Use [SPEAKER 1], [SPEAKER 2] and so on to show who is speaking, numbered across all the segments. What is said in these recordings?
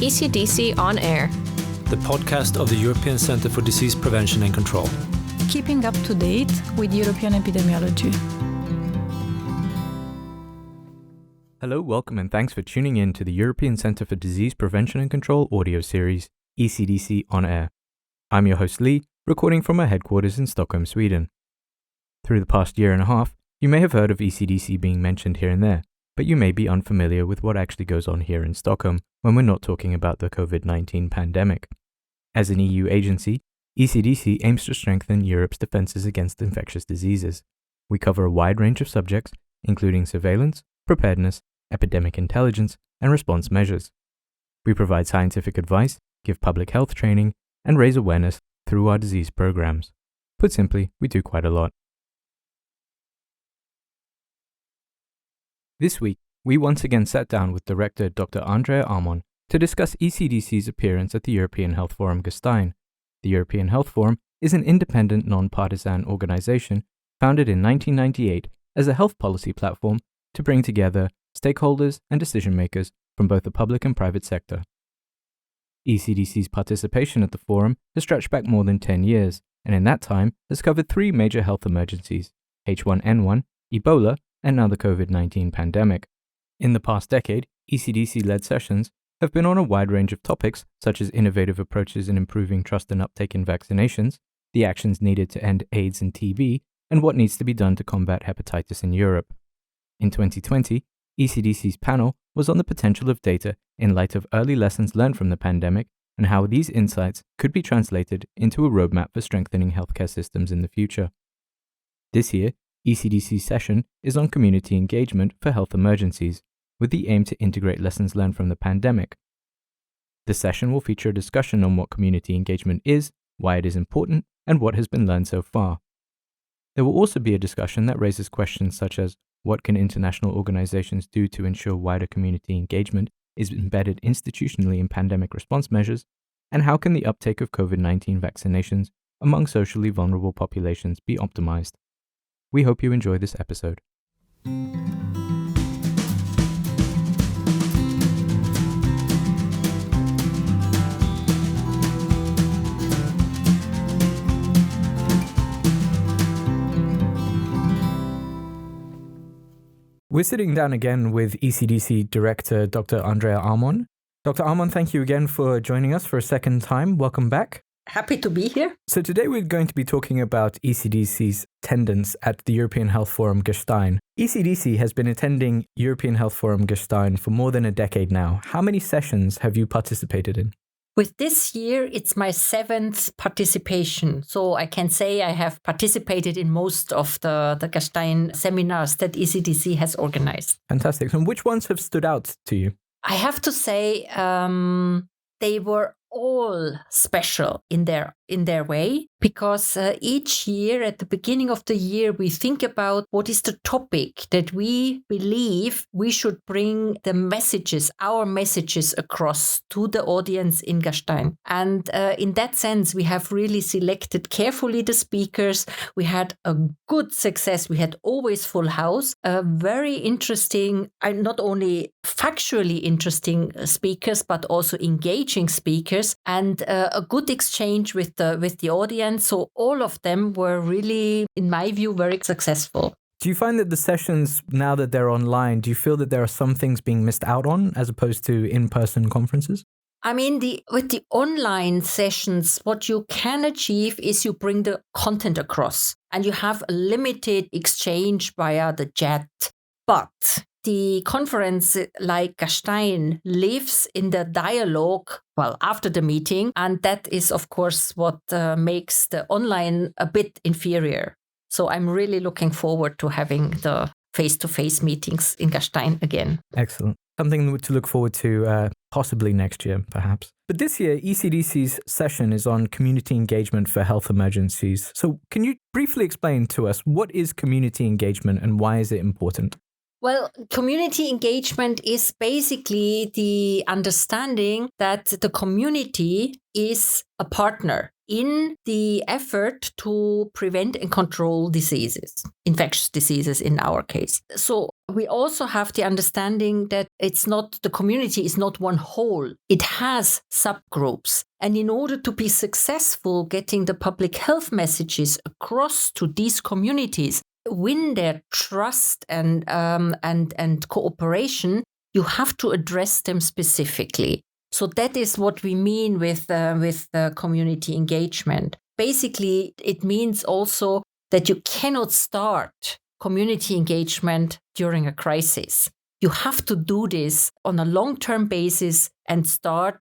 [SPEAKER 1] ECDC On Air,
[SPEAKER 2] the podcast of the European Centre for Disease Prevention and Control.
[SPEAKER 3] Keeping up to date with European epidemiology.
[SPEAKER 4] Hello, welcome, and thanks for tuning in to the European Centre for Disease Prevention and Control audio series, ECDC On Air. I'm your host Lee, recording from our headquarters in Stockholm, Sweden. Through the past year and a half, you may have heard of ECDC being mentioned here and there, but you may be unfamiliar with what actually goes on here in Stockholm when we're not talking about the COVID-19 pandemic. As an EU agency, ECDC aims to strengthen Europe's defences against infectious diseases. We cover a wide range of subjects, including surveillance, preparedness, epidemic intelligence, and response measures. We provide scientific advice, give public health training, and raise awareness through our disease programs. Put simply, we do quite a lot. This week, we once again sat down with Director Dr Andrea Ammon to discuss ECDC's appearance at the European Health Forum Gastein. The European Health Forum is an independent, non-partisan organization founded in 1998 as a health policy platform to bring together stakeholders and decision-makers from both the public and private sector. ECDC's participation at the forum has stretched back more than 10 years, and in that time has covered 3 major health emergencies: H1N1, Ebola, and now the COVID-19 pandemic. In the past decade, ECDC-led sessions have been on a wide range of topics, such as innovative approaches in improving trust and uptake in vaccinations, the actions needed to end AIDS and TB, and what needs to be done to combat hepatitis in Europe. In 2020, ECDC's panel was on the potential of data in light of early lessons learned from the pandemic and how these insights could be translated into a roadmap for strengthening healthcare systems in the future. This year, ECDC's session is on community engagement for health emergencies, with the aim to integrate lessons learned from the pandemic. The session will feature a discussion on what community engagement is, why it is important, and what has been learned so far. There will also be a discussion that raises questions such as what can international organizations do to ensure wider community engagement is embedded institutionally in pandemic response measures, and how can the uptake of COVID-19 vaccinations among socially vulnerable populations be optimized. We hope you enjoy this episode. We're sitting down again with ECDC Director Dr Andrea Ammon. Dr. Ammon, thank you again for joining us for a second time. Welcome back.
[SPEAKER 5] Happy to be here.
[SPEAKER 4] So today we're going to be talking about ECDC's attendance at the European Health Forum Gastein. ECDC has been attending European Health Forum Gastein for more than a decade now. How many sessions have you participated in?
[SPEAKER 5] With this year, it's my 7th participation. So I can say I have participated in most of the Gastein seminars that ECDC has organized.
[SPEAKER 4] Fantastic. And which ones have stood out to you?
[SPEAKER 5] I have to say they were all special in their way, because each year at the beginning of the year we think about what is the topic that we believe we should bring our messages across to the audience in Gastein. And in that sense, we have really selected carefully the speakers. We had a good success. We had always full house, very interesting, not only factually interesting speakers, but also engaging speakers, and a good exchange with the audience. So all of them were really, in my view, very successful.
[SPEAKER 4] Do you find that the sessions, now that they're online, do you feel that there are some things being missed out on as opposed to in-person conferences?
[SPEAKER 5] I mean, with the online sessions, what you can achieve is you bring the content across and you have a limited exchange via the chat. But the conference, like Gastein, lives in the dialogue, after the meeting. And that is, of course, what makes the online a bit inferior. So I'm really looking forward to having the face-to-face meetings in Gastein again.
[SPEAKER 4] Excellent. Something to look forward to possibly next year, perhaps. But this year, ECDC's session is on community engagement for health emergencies. So can you briefly explain to us what is community engagement and why is it important?
[SPEAKER 5] Well, community engagement is basically the understanding that the community is a partner in the effort to prevent and control diseases, infectious diseases in our case. So we also have the understanding that the community is not one whole. It has subgroups. And in order to be successful getting the public health messages across to these communities, win their trust and cooperation, you have to address them specifically. So that is what we mean with community engagement. Basically, it means also that you cannot start community engagement during a crisis. You have to do this on a long-term basis and start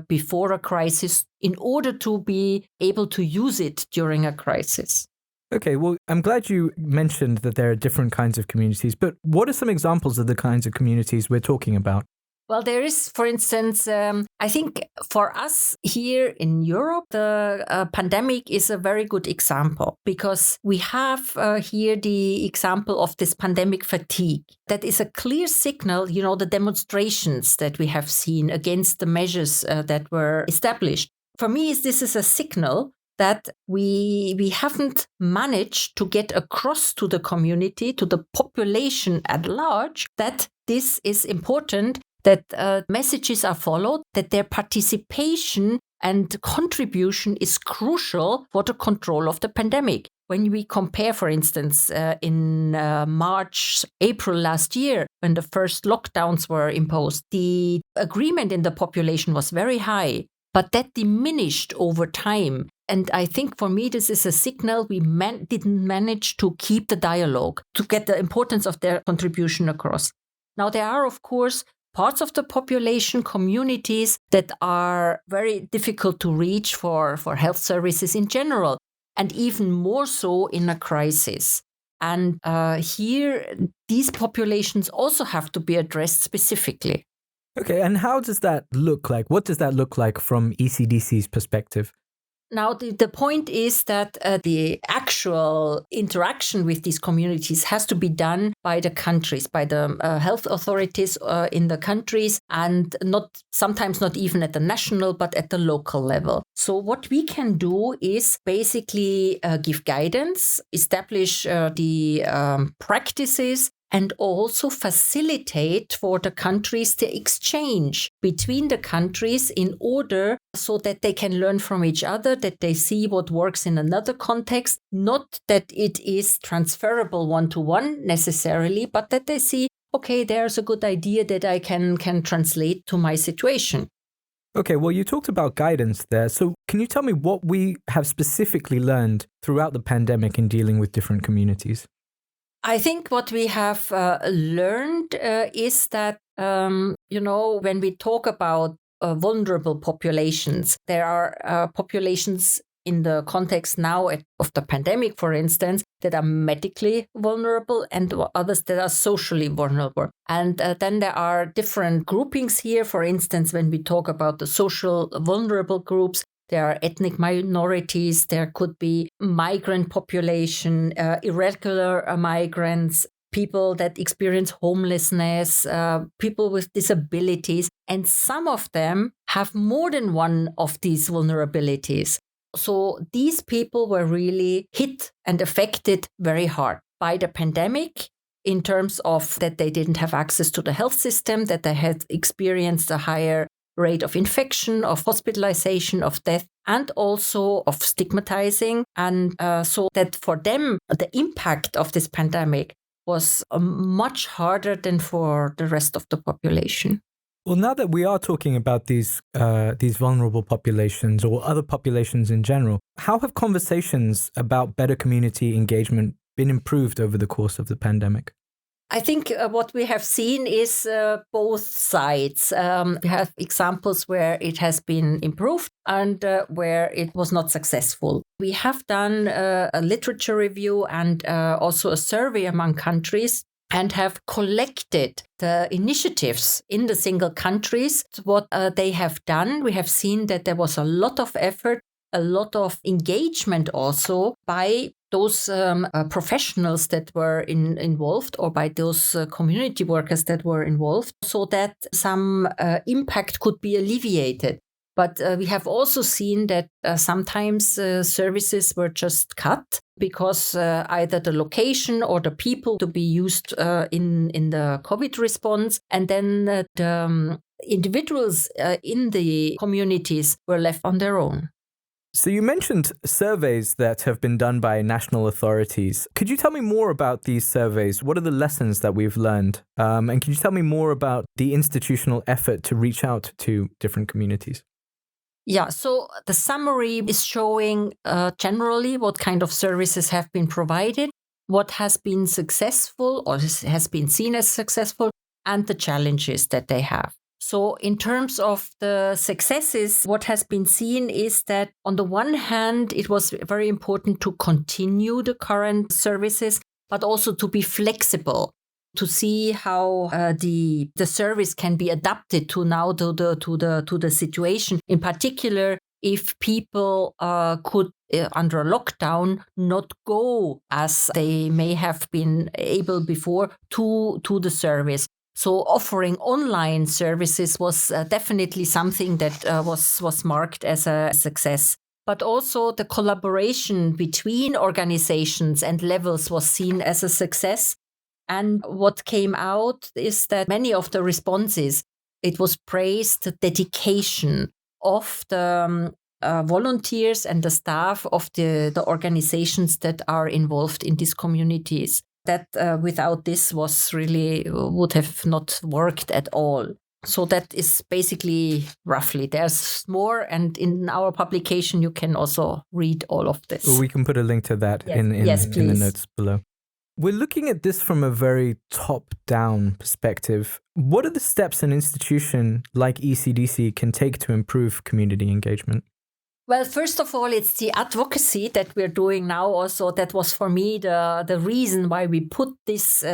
[SPEAKER 5] before a crisis in order to be able to use it during a crisis.
[SPEAKER 4] Okay, well, I'm glad you mentioned that there are different kinds of communities, but what are some examples of the kinds of communities we're talking about?
[SPEAKER 5] Well, there is, for instance, I think for us here in Europe, the pandemic is a very good example because we have here the example of this pandemic fatigue. That is a clear signal, the demonstrations that we have seen against the measures that were established. For me, this is a signal that we haven't managed to get across to the community, to the population at large, that this is important, that messages are followed, that their participation and contribution is crucial for the control of the pandemic. When we compare, for instance, in March, April last year, when the first lockdowns were imposed, the agreement in the population was very high, but that diminished over time. And I think for me, this is a signal we didn't manage to keep the dialogue, to get the importance of their contribution across. Now, there are, of course, parts of the population, communities that are very difficult to reach for health services in general, and even more so in a crisis. And here, these populations also have to be addressed specifically.
[SPEAKER 4] Okay, and how does that look like? What does that look like from ECDC's perspective?
[SPEAKER 5] Now, the point is that the actual interaction with these communities has to be done by the countries, by the health authorities in the countries, and sometimes not even at the national, but at the local level. So what we can do is basically give guidance, establish the practices, and also facilitate for the countries the exchange between the countries in order so that they can learn from each other, that they see what works in another context, not that it is transferable one-to-one necessarily, but that they see, okay, there's a good idea that I can translate to my situation.
[SPEAKER 4] Okay, well, you talked about guidance there. So can you tell me what we have specifically learned throughout the pandemic in dealing with different communities?
[SPEAKER 5] I think what we have learned is that, when we talk about vulnerable populations, there are populations in the context now of the pandemic, for instance, that are medically vulnerable and others that are socially vulnerable. And then there are different groupings here. For instance, when we talk about the social vulnerable groups, there are ethnic minorities, there could be migrant population, irregular migrants, people that experience homelessness, people with disabilities, and some of them have more than one of these vulnerabilities. So these people were really hit and affected very hard by the pandemic in terms of that they didn't have access to the health system, that they had experienced a higher rate of infection, of hospitalization, of death, and also of stigmatizing. And so that for them, the impact of this pandemic was much harder than for the rest of the population.
[SPEAKER 4] Well, now that we are talking about these vulnerable populations or other populations in general, how have conversations about better community engagement been improved over the course of the pandemic?
[SPEAKER 5] I think what we have seen is both sides. We have examples where it has been improved and where it was not successful. We have done a literature review and also a survey among countries and have collected the initiatives in the single countries, what they have done. We have seen that there was a lot of effort, a lot of engagement also by those professionals that were involved or by those community workers that were involved so that some impact could be alleviated. But we have also seen that sometimes services were just cut because either the location or the people to be used in the COVID response, and then the individuals in the communities were left on their own.
[SPEAKER 4] So you mentioned surveys that have been done by national authorities. Could you tell me more about these surveys? What are the lessons that we've learned? And can you tell me more about the institutional effort to reach out to different communities?
[SPEAKER 5] Yeah, so the summary is showing generally what kind of services have been provided, what has been successful or has been seen as successful, and the challenges that they have. So in terms of the successes, what has been seen is that on the one hand, it was very important to continue the current services, but also to be flexible, to see how the service can be adapted to now to the situation. In particular, if people could, under a lockdown, not go as they may have been able before to the service. So offering online services was definitely something that was marked as a success. But also the collaboration between organizations and levels was seen as a success. And what came out is that many of the responses, it was praised the dedication of the volunteers and the staff of the organizations that are involved in these communities. That without this would have not worked at all. So that is basically roughly. There's more, and in our publication you can also read all of this.
[SPEAKER 4] Well, we can put a link to that in the notes below. We're looking at this from a very top-down perspective. What are the steps an institution like ECDC can take to improve community engagement?
[SPEAKER 5] Well, first of all, it's the advocacy that we're doing now also. That was for me the reason why we put this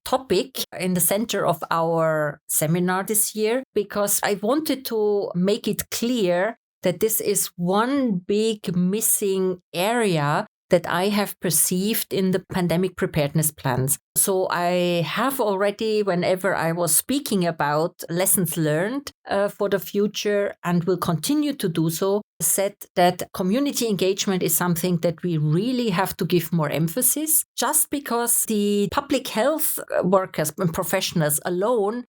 [SPEAKER 5] topic in the center of our seminar this year, because I wanted to make it clear that this is one big missing area that I have perceived in the pandemic preparedness plans. So I have already, whenever I was speaking about lessons learned for the future, and will continue to do so, said that community engagement is something that we really have to give more emphasis, just because the public health workers and professionals alone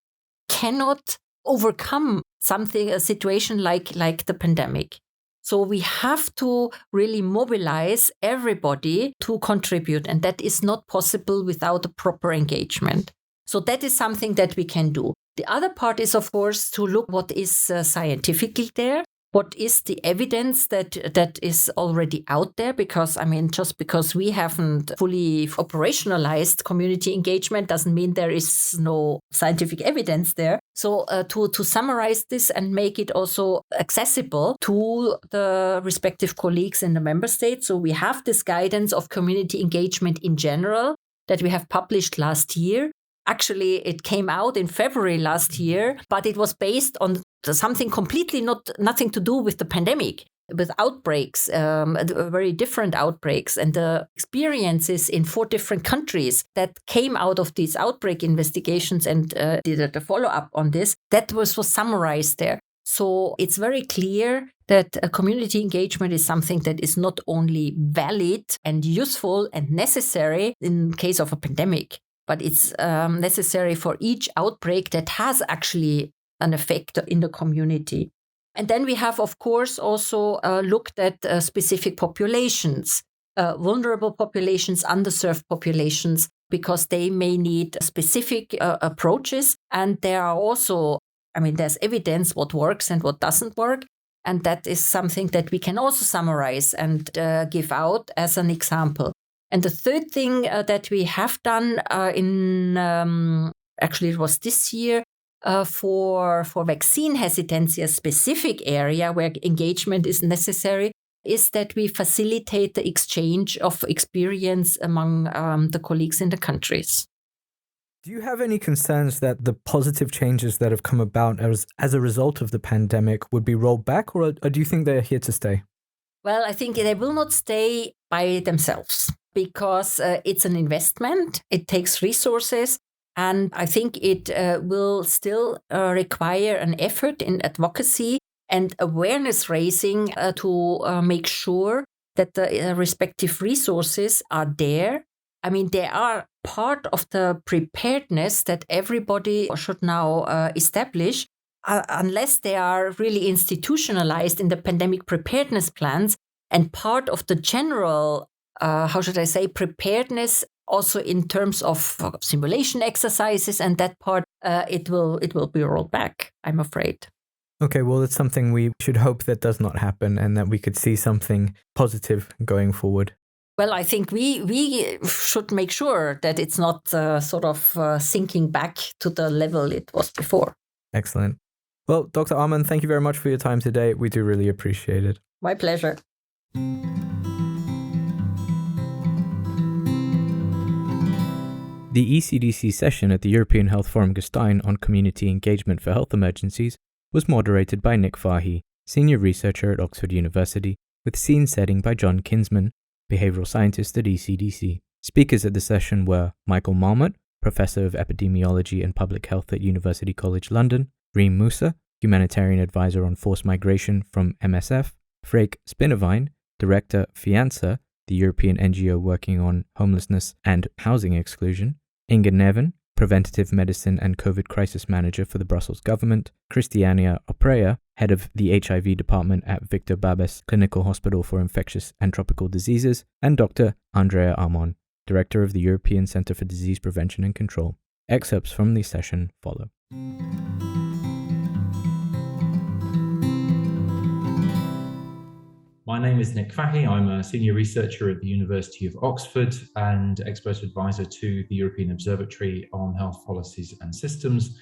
[SPEAKER 5] cannot overcome a situation like the pandemic. So we have to really mobilize everybody to contribute, and that is not possible without a proper engagement. So that is something that we can do. The other part is, of course, to look what is scientifically there. What is the evidence that is already out there? Because, just because we haven't fully operationalized community engagement doesn't mean there is no scientific evidence there. So to summarize this and make it also accessible to the respective colleagues in the member states. So we have this guidance of community engagement in general that we have published last year. Actually, it came out in February last year, but it was based on something completely nothing to do with the pandemic, with outbreaks, very different outbreaks, and the experiences in 4 different countries that came out of these outbreak investigations and did the follow-up on this. That was summarized there. So it's very clear that community engagement is something that is not only valid and useful and necessary in case of a pandemic, but it's necessary for each outbreak that has actually an effect in the community. And then we have, of course, also looked at specific populations, vulnerable populations, underserved populations, because they may need specific approaches. And there are also, there's evidence what works and what doesn't work. And that is something that we can also summarize and give out as an example. And the third thing that we have done actually it was this year, for vaccine hesitancy, a specific area where engagement is necessary, is that we facilitate the exchange of experience among the colleagues in the countries.
[SPEAKER 4] Do you have any concerns that the positive changes that have come about as a result of the pandemic would be rolled back, or do you think they're here to stay?
[SPEAKER 5] Well, I think they will not stay by themselves, because it's an investment, it takes resources, and I think it will still require an effort in advocacy and awareness raising to make sure that the respective resources are there. I mean, they are part of the preparedness that everybody should now establish, unless they are really institutionalized in the pandemic preparedness plans and part of the general, preparedness also in terms of simulation exercises and that part, it will be rolled back, I'm afraid.
[SPEAKER 4] Okay, well, it's something we should hope that does not happen and that we could see something positive going forward.
[SPEAKER 5] Well, I think we should make sure that it's not sinking back to the level it was before.
[SPEAKER 4] Excellent. Well, Dr. Ammon, thank you very much for your time today. We do really appreciate it.
[SPEAKER 5] My pleasure.
[SPEAKER 4] The Ecdc session at the European Health Forum Gastein on community engagement for health emergencies was moderated by Nick Fahey, senior researcher at Oxford University, with scene setting by John Kinsman, behavioral scientist at Ecdc. Speakers at the session were Michael Marmot, Professor of Epidemiology and Public Health at University College London, Reem Musa, Humanitarian Advisor on Forced Migration from MSF, Freek Spinnevine, Director FIANSA, the European NGO working on homelessness and housing exclusion, Inge Neven, Preventative Medicine and COVID Crisis Manager for the Brussels Government, Christiania Oprea, Head of the HIV Department at Victor Babes Clinical Hospital for Infectious and Tropical Diseases, and Dr. Andrea Ammon, Director of the European Centre for Disease Prevention and Control. Excerpts from the session follow.
[SPEAKER 2] My name is Nick Fahey. I'm a senior researcher at the University of Oxford and expert advisor to the European Observatory on Health Policies and Systems.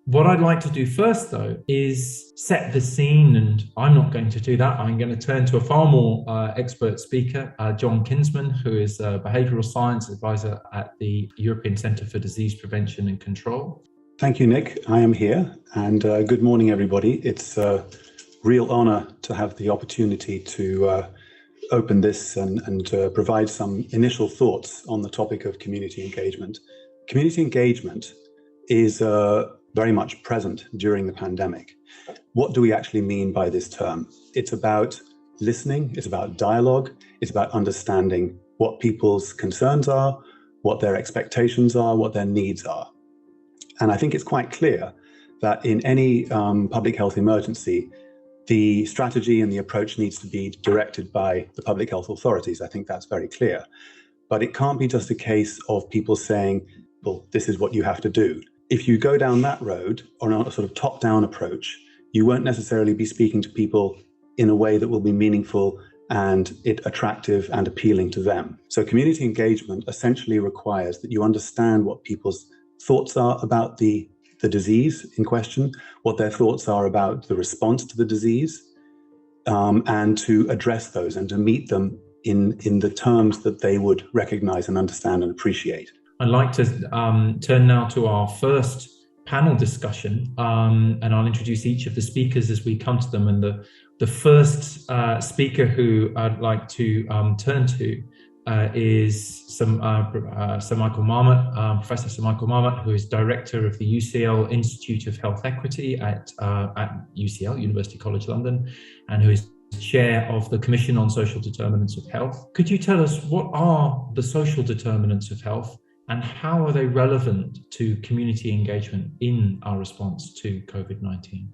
[SPEAKER 2] What I'd like to do first, though, is set the scene, and I'm not going to do that. I'm going to turn to a far more expert speaker, John Kinsman, who is a behavioral science advisor at the European Centre for Disease Prevention and Control.
[SPEAKER 6] Thank you, Nick. I am here, and good morning, everybody. It's a real honor to have the opportunity to open this and provide some initial thoughts on the topic of community engagement. Community engagement is very much present during the pandemic. What do we actually mean by this term? It's about listening, it's about dialogue, it's about understanding what people's concerns are, what their expectations are, what their needs are. And I think it's quite clear that in any public health emergency, the strategy and the approach needs to be directed by the public health authorities. I think that's very clear. But it can't be just a case of people saying, well, this is what you have to do. If you go down that road, or on a sort of top-down approach, you won't necessarily be speaking to people in a way that will be meaningful and attractive and appealing to them. So community engagement essentially requires that you understand what people's thoughts are about the disease in question, what their thoughts are about the response to the disease, and to address those and to meet them in the terms that they would recognize and understand and appreciate.
[SPEAKER 2] I'd like to turn now to our first panel discussion, and I'll introduce each of the speakers as we come to them. And the first speaker who I'd like to turn to is Sir Michael Marmot, Professor Sir Michael Marmot, who is Director of the UCL Institute of Health Equity at UCL, University College London, and who is Chair of the Commission on Social Determinants of Health. Could you tell us what are the social determinants of health and how are they relevant to community engagement in our response to COVID-19?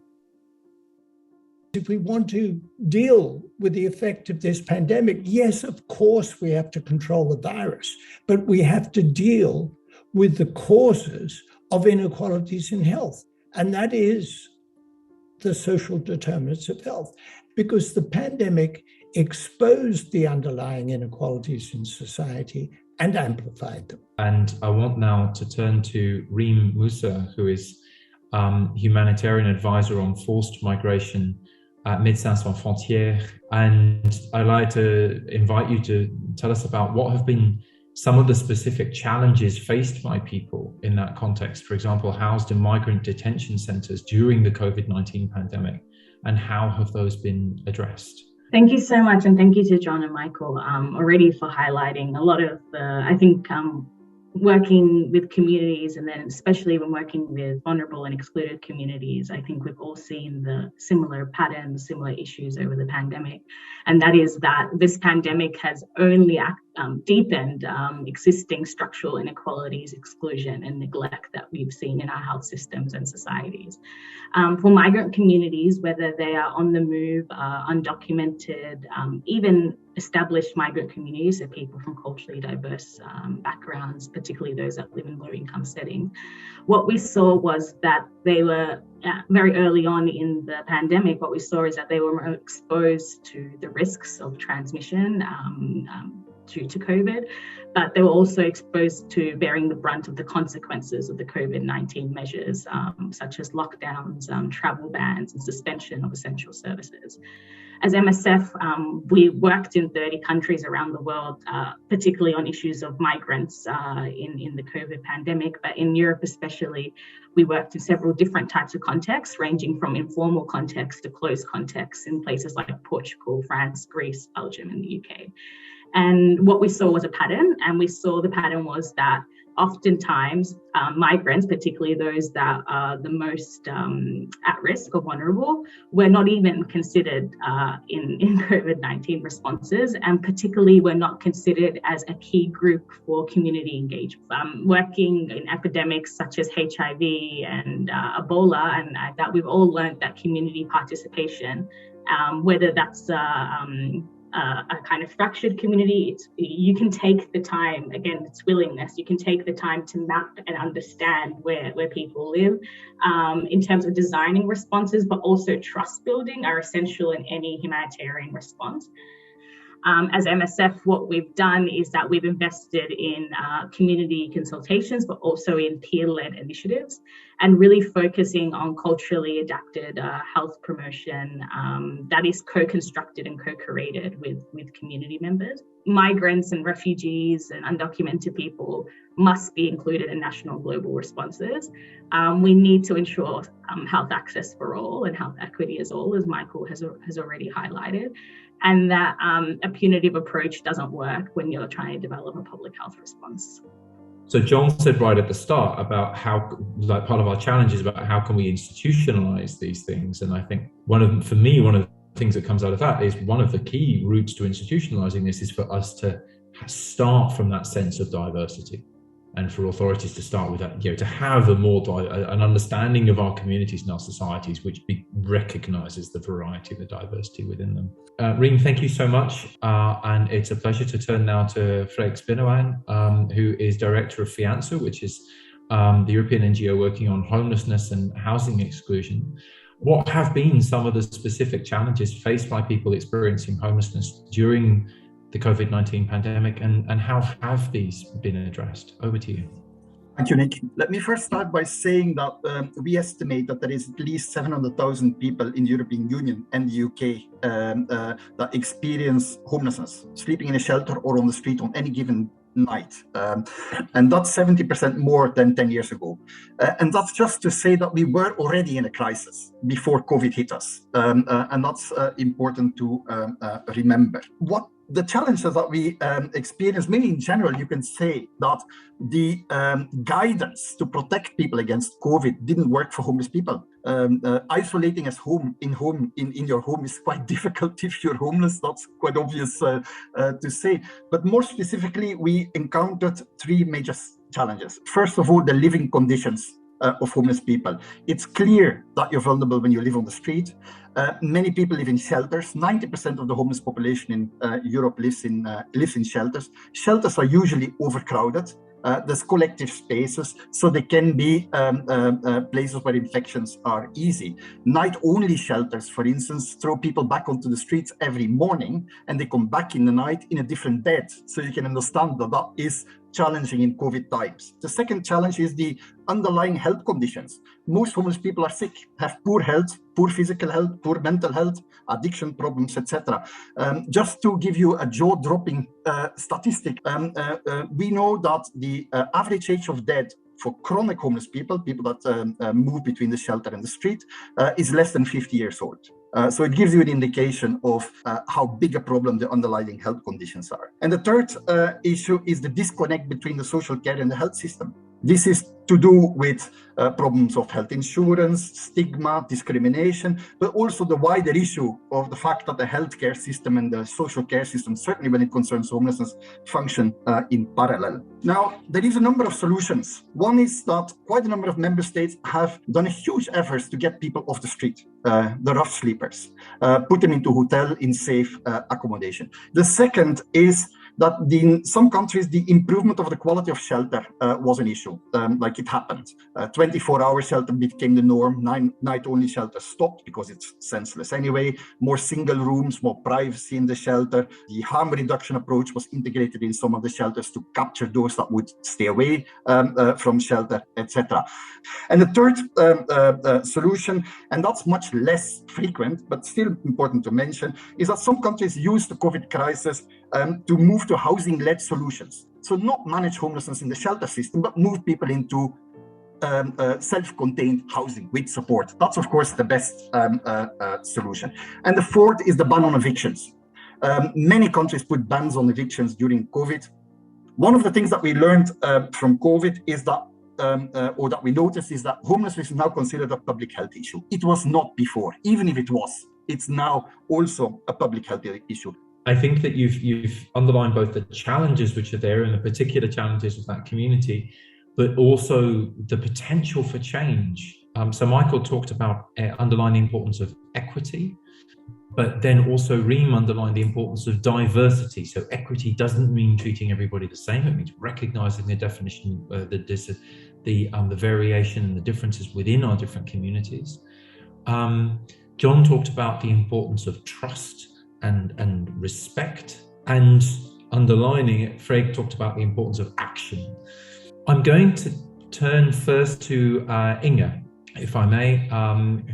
[SPEAKER 7] If we want to deal with the effect of this pandemic, yes, of course, we have to control the virus, but we have to deal with the causes of inequalities in health. And that is the social determinants of health, because the pandemic exposed the underlying inequalities in society and amplified them.
[SPEAKER 2] And I want now to turn to Reem Musa, who is humanitarian advisor on forced migration at Médecins Sans Frontières. And I'd like to invite you to tell us about what have been some of the specific challenges faced by people in that context, for example, housed in migrant detention centres during the COVID-19 pandemic, and how have those been addressed?
[SPEAKER 8] Thank you so much, and thank you to John and Michael already for highlighting a lot of the, I think, working with communities, and then especially when working with vulnerable and excluded communities, I think we've all seen the similar patterns, similar issues over the pandemic. And that is that this pandemic has only deepened existing structural inequalities, exclusion, and neglect that we've seen in our health systems and societies. For migrant communities, whether they are on the move, undocumented, even established migrant communities, so people from culturally diverse backgrounds, particularly those that live in low-income settings, what we saw was that they were very early on in the pandemic. What we saw is that they were more exposed to the risks of transmission due to COVID, but they were also exposed to bearing the brunt of the consequences of the COVID-19 measures, such as lockdowns, travel bans, and suspension of essential services. As MSF, we worked in 30 countries around the world, particularly on issues of migrants in the COVID pandemic, but in Europe especially, we worked in several different types of contexts, ranging from informal contexts to closed contexts in places like Portugal, France, Greece, Belgium, and the UK. And what we saw was a pattern, and we saw the pattern was that oftentimes migrants, particularly those that are the most at risk or vulnerable, were not even considered in COVID-19 responses, and particularly were not considered as a key group for community engagement. Working in epidemics such as HIV and Ebola, and that we've all learned that community participation, whether that's a kind of fractured community, you can take the time, again, it's willingness, you can take the time to map and understand where people live in terms of designing responses, but also trust building are essential in any humanitarian response. As MSF, what we've done is that we've invested in community consultations, but also in peer-led initiatives, and really focusing on culturally adapted health promotion that is co-constructed and co-created with community members. Migrants and refugees and undocumented people must be included in national global responses. We need to ensure health access for all and health equity as all, as Michael has already highlighted, and that a punitive approach doesn't work when you're trying to develop a public health response.
[SPEAKER 2] So John said right at the start about how, like, part of our challenge is about how can we institutionalize these things. And I think one of the things that comes out of that is one of the key routes to institutionalizing this is for us to start from that sense of diversity, and for authorities to start with that, to have an understanding of our communities and our societies, which recognizes the variety, the diversity within them. Reem, thank you so much. And it's a pleasure to turn now to Freek Spinnewijn, who is Director of FIANSA, which is the European NGO working on homelessness and housing exclusion. What have been some of the specific challenges faced by people experiencing homelessness during the COVID-19 pandemic, and how have these been addressed? Over to you.
[SPEAKER 9] Thank you, Nick. Let me first start by saying that we estimate that there is at least 700,000 people in the European Union and the UK that experience homelessness, sleeping in a shelter or on the street on any given night. And that's 70% more than 10 years ago. And that's just to say that we were already in a crisis before COVID hit us. And that's important to remember. What the challenges that we experience, maybe in general, you can say that the guidance to protect people against COVID didn't work for homeless people. Isolating as in your home is quite difficult if you're homeless. That's quite obvious to say. But more specifically, we encountered three major challenges. First of all, the living conditions of homeless people. It's clear that you're vulnerable when you live on the street. Many people live in shelters. 90% of the homeless population in Europe lives in shelters. Shelters are usually overcrowded. There's collective spaces, so they can be places where infections are easy. Night-only shelters, for instance, throw people back onto the streets every morning, and they come back in the night in a different bed. So you can understand that that is challenging in COVID times. The second challenge is the underlying health conditions. Most homeless people are sick, have poor health, poor physical health, poor mental health, addiction problems, etc. Just to give you a jaw-dropping statistic, we know that the average age of death for chronic homeless people that move between the shelter and the street, is less than 50 years old. So it gives you an indication of how big a problem the underlying health conditions are. And the third issue is the disconnect between the social care and the health system. This is to do with problems of health insurance, stigma, discrimination, but also the wider issue of the fact that the healthcare system and the social care system, certainly when it concerns homelessness, function in parallel. Now, there is a number of solutions. One is that quite a number of member states have done a huge efforts to get people off the street, the rough sleepers, put them into hotel in safe accommodation. The second is that in some countries, the improvement of the quality of shelter was an issue, like it happened. 24-hour shelter became the norm, night-only shelter stopped because it's senseless anyway, more single rooms, more privacy in the shelter. The harm reduction approach was integrated in some of the shelters to capture those that would stay away from shelter, etc. And the third solution, and that's much less frequent, but still important to mention, is that some countries use the COVID crisis to move to housing-led solutions. So not manage homelessness in the shelter system, but move people into self-contained housing with support. That's, of course, the best solution. And the fourth is the ban on evictions. Many countries put bans on evictions during COVID. One of the things that we learned from COVID is that or that we noticed is that homelessness is now considered a public health issue. It was not before, even if it was. It's now also a public health issue.
[SPEAKER 2] I think that you've underlined both the challenges which are there and the particular challenges of that community, but also the potential for change. So Michael talked about underlining the importance of equity, but then also Reem underlined the importance of diversity. So equity doesn't mean treating everybody the same. It means recognizing the definition, the variation and the differences within our different communities. John talked about the importance of trust and respect, and underlining it, Freek talked about the importance of action. I'm going to turn first to Inge, if I may,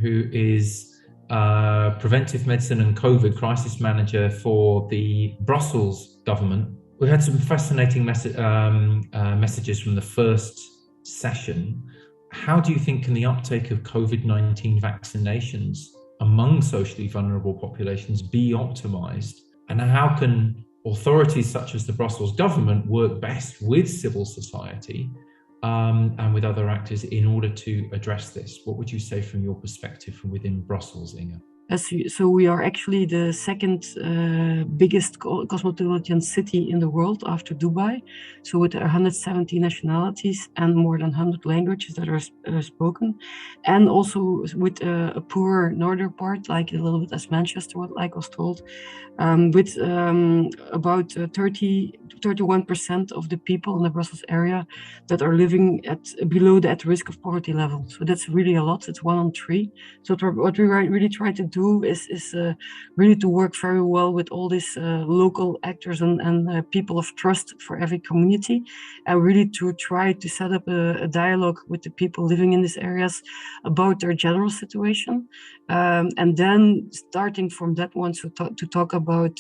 [SPEAKER 2] who is Preventive Medicine and COVID Crisis Manager for the Brussels government. We had some fascinating messages from the first session. How do you think can the uptake of COVID-19 vaccinations among socially vulnerable populations be optimized? And how can authorities such as the Brussels government work best with civil society and with other actors in order to address this? What would you say from your perspective from within Brussels, Inge?
[SPEAKER 10] So we are actually the second biggest cosmopolitan city in the world after Dubai. So with 170 nationalities and more than 100 languages that are spoken. And also with a poor northern part, like a little bit as Manchester, like was told, with about 31% of the people in the Brussels area that are living below the at-risk of poverty level. So that's really a lot. It's 1 on 3. So what we really try to do is really to work very well with all these local actors and people of trust for every community, and really to try to set up a dialogue with the people living in these areas about their general situation, and then starting from that one to talk about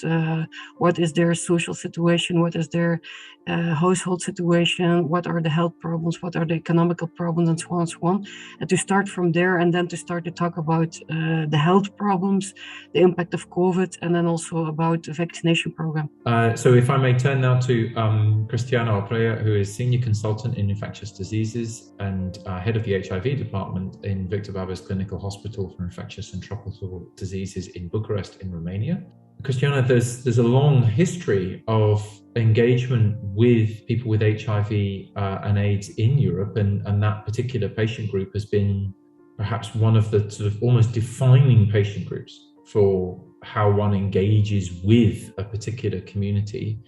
[SPEAKER 10] what is their social situation, what is their household situation, what are the health problems, what are the economical problems, and so on, and to start from there, and then to start to talk about the health problems, the impact of COVID, and then also about the vaccination program.
[SPEAKER 2] So if I may turn now to Cristiano Alpreia, who is Senior Consultant in Infectious Diseases and Head of the HIV Department in Victor Babas Clinical Hospital for Infectious and Tropical Diseases in Bucharest in Romania. Cristiano, there's a long history of engagement with people with HIV and AIDS in Europe, and that particular patient group has been perhaps one of the sort of almost defining patient groups for how one engages with a particular community.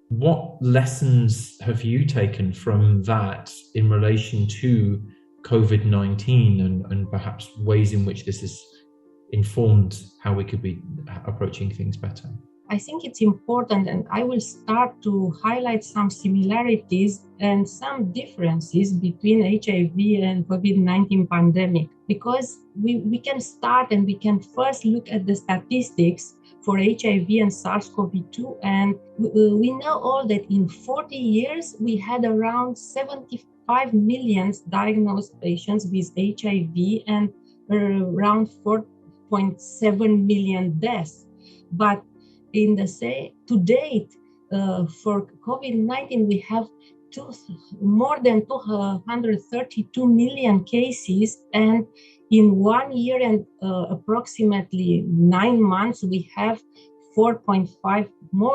[SPEAKER 2] What lessons have you taken from that in relation to COVID-19 and perhaps ways in which this has informed how we could be approaching things better?
[SPEAKER 11] I think it's important, and I will start to highlight some similarities and some differences between HIV and COVID-19 pandemic, because we can start and we can first look at the statistics for HIV and SARS-CoV-2, and we know all that in 40 years we had around 75 million diagnosed patients with HIV and around 4.7 million deaths. But to date, for COVID-19, we have more than 232 million cases, and in 1 year and approximately 9 months, we have more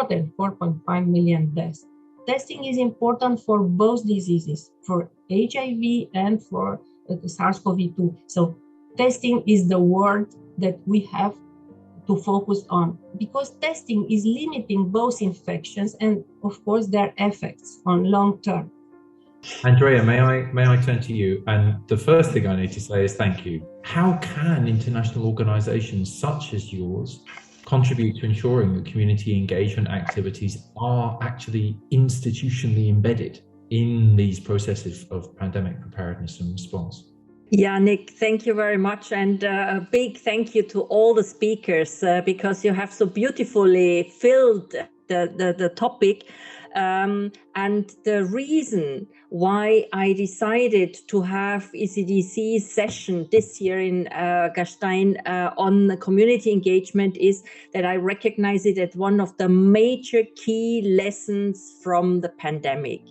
[SPEAKER 11] than 4.5 million deaths. Testing is important for both diseases, for HIV and for SARS-CoV-2. So testing is the word that we have to focus on, because testing is limiting both infections and, of course, their effects on long term.
[SPEAKER 2] Andrea, may I turn to you? And the first thing I need to say is thank you. How can international organizations such as yours contribute to ensuring that community engagement activities are actually institutionally embedded in these processes of pandemic preparedness and response?
[SPEAKER 5] Yeah, Nick, thank you very much. And a big thank you to all the speakers because you have so beautifully filled the topic. And the reason why I decided to have ECDC's session this year in Gastein on the community engagement is that I recognize it as one of the major key lessons from the pandemic.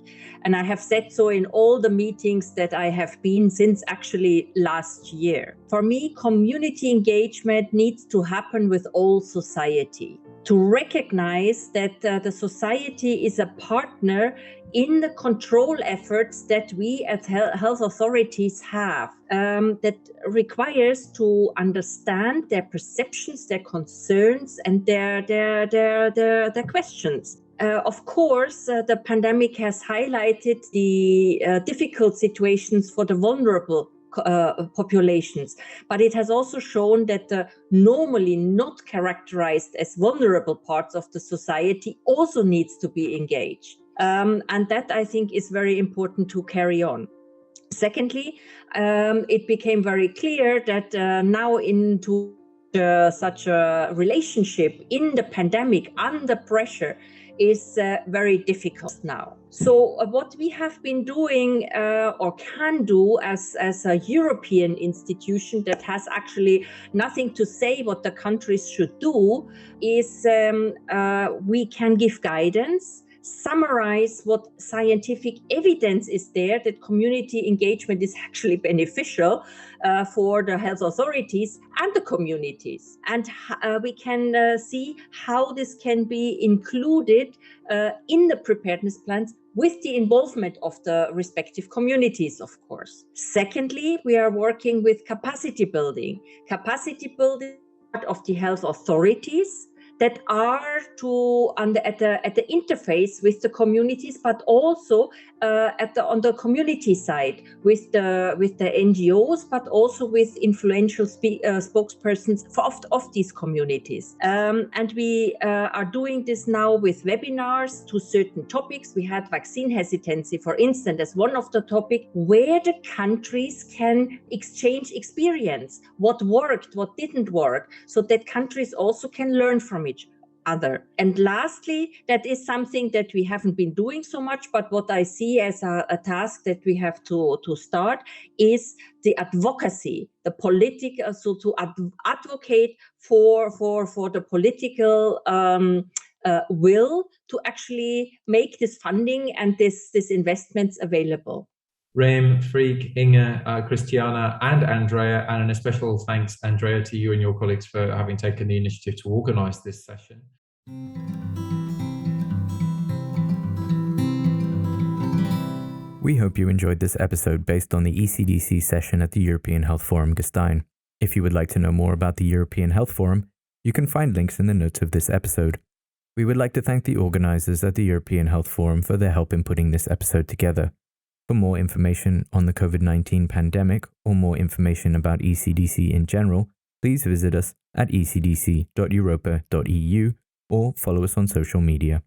[SPEAKER 5] And I have said so in all the meetings that I have been since actually last year. For me, community engagement needs to happen with all society, to recognize that the society is a partner in the control efforts that we as health authorities have, that requires to understand their perceptions, their concerns, and their questions. Of course, the pandemic has highlighted the difficult situations for the vulnerable populations, but it has also shown that the normally not characterized as vulnerable parts of the society also needs to be engaged. And that, I think, is very important to carry on. Secondly, it became very clear that now into such a relationship in the pandemic under pressure is very difficult now. So what we have been doing or can do as a European institution that has actually nothing to say what the countries should do is we can give guidance, summarize what scientific evidence is there that community engagement is actually beneficial for the health authorities and the communities. And we can see how this can be included in the preparedness plans with the involvement of the respective communities, of course. Secondly, we are working with capacity building. Capacity building part of the health authorities that are at the interface with the communities, but also on the community side with the NGOs, but also with influential spokespersons of these communities. And we are doing this now with webinars to certain topics. We had vaccine hesitancy, for instance, as one of the topics where the countries can exchange experience, what worked, what didn't work, so that countries also can learn from each other. And lastly, that is something that we haven't been doing so much, but what I see as a task that we have to start is the advocacy, the political, so to advocate for the political will to actually make this funding and this investments available.
[SPEAKER 2] Reem, Friek, Inge, Christiana, and Andrea, and a special thanks, Andrea, to you and your colleagues for having taken the initiative to organise this session.
[SPEAKER 4] We hope you enjoyed this episode based on the ECDC session at the European Health Forum Gastein. If you would like to know more about the European Health Forum, you can find links in the notes of this episode. We would like to thank the organisers at the European Health Forum for their help in putting this episode together. For more information on the COVID-19 pandemic or more information about ECDC in general, please visit us at ecdc.europa.eu or follow us on social media.